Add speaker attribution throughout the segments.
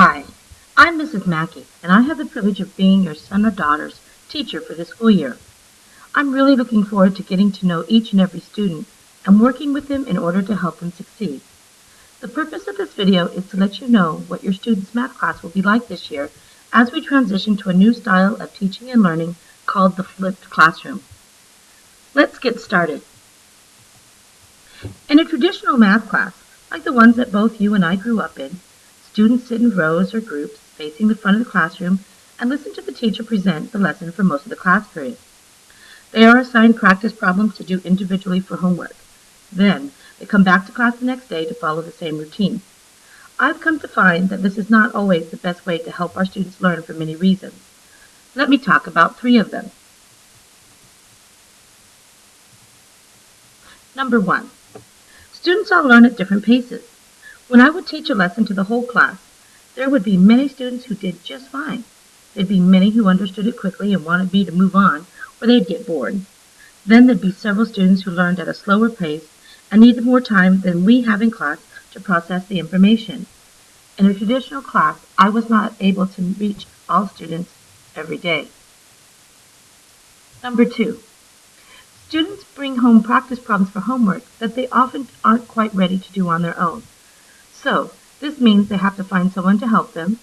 Speaker 1: Hi, I'm Mrs. Macke, and I have the privilege of being your son or daughter's teacher for the school year. I'm really looking forward to getting to know each and every student and working with them in order to help them succeed. The purpose of this video is to let you know what your students' math class will be like this year as we transition to a new style of teaching and learning called the flipped classroom. Let's get started. In a traditional math class, like the ones that both you and I grew up in, students sit in rows or groups facing the front of the classroom and listen to the teacher present the lesson for most of the class period. They are assigned practice problems to do individually for homework. Then, they come back to class the next day to follow the same routine. I've come to find that this is not always the best way to help our students learn for many reasons. Let me talk about 3 of them. Number 1. Students all learn at different paces. When I would teach a lesson to the whole class, there would be many students who did just fine. There'd be many who understood it quickly and wanted me to move on, or they'd get bored. Then there'd be several students who learned at a slower pace and needed more time than we have in class to process the information. In a traditional class, I was not able to reach all students every day. Number 2. Students bring home practice problems for homework that they often aren't quite ready to do on their own. So, this means they have to find someone to help them,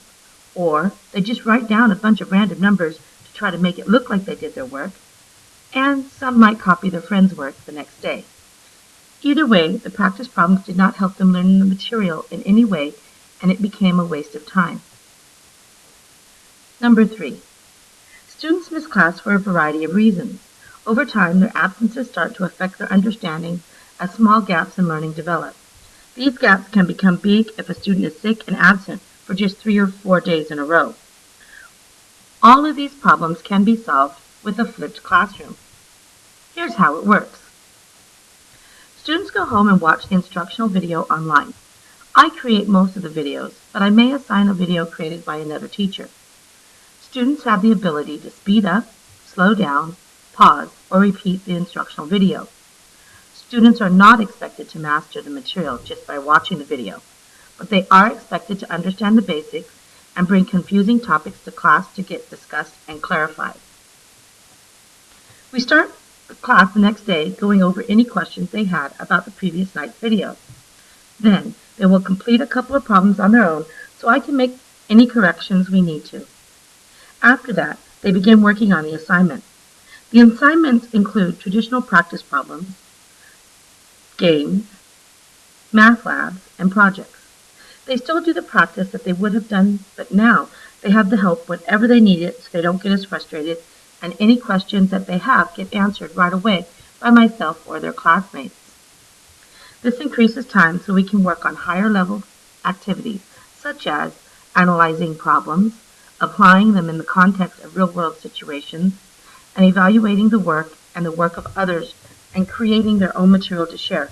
Speaker 1: or they just write down a bunch of random numbers to try to make it look like they did their work, and some might copy their friend's work the next day. Either way, the practice problems did not help them learn the material in any way, and it became a waste of time. Number 3. Students miss class for a variety of reasons. Over time, their absences start to affect their understanding as small gaps in learning develop. These gaps can become big if a student is sick and absent for just 3 or 4 days in a row. All of these problems can be solved with a flipped classroom. Here's how it works. Students go home and watch the instructional video online. I create most of the videos, but I may assign a video created by another teacher. Students have the ability to speed up, slow down, pause, or repeat the instructional video. Students are not expected to master the material just by watching the video, but they are expected to understand the basics and bring confusing topics to class to get discussed and clarified. We start the class the next day going over any questions they had about the previous night's video. Then, they will complete a couple of problems on their own so I can make any corrections we need to. After that, they begin working on the assignment. The assignments include traditional practice problems, games, math labs, and projects. They still do the practice that they would have done, but now they have the help whenever they need it so they don't get as frustrated, and any questions that they have get answered right away by myself or their classmates. This increases time so we can work on higher level activities, such as analyzing problems, applying them in the context of real-world situations, and evaluating the work and the work of others and creating their own material to share.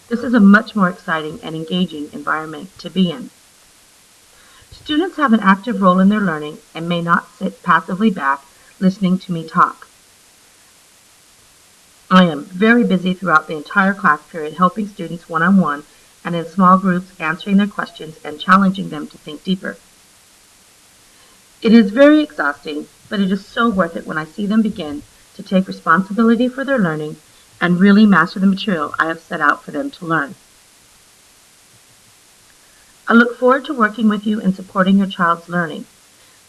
Speaker 1: This is a much more exciting and engaging environment to be in. Students have an active role in their learning and may not sit passively back listening to me talk. I am very busy throughout the entire class period helping students one-on-one and in small groups answering their questions and challenging them to think deeper. It is very exhausting, but it is so worth it when I see them begin to take responsibility for their learning and really master the material I have set out for them to learn. I look forward to working with you and supporting your child's learning.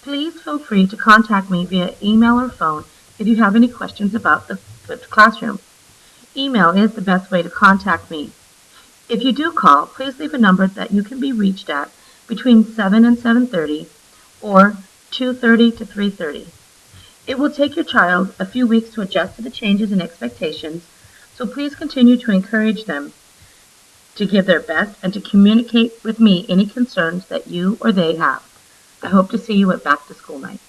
Speaker 1: Please feel free to contact me via email or phone if you have any questions about the flipped classroom. Email is the best way to contact me. If you do call, please leave a number that you can be reached at between 7 and 7:30 or 2:30 to 3:30. It will take your child a few weeks to adjust to the changes in expectations, so please continue to encourage them to give their best and to communicate with me any concerns that you or they have. I hope to see you at back to school night.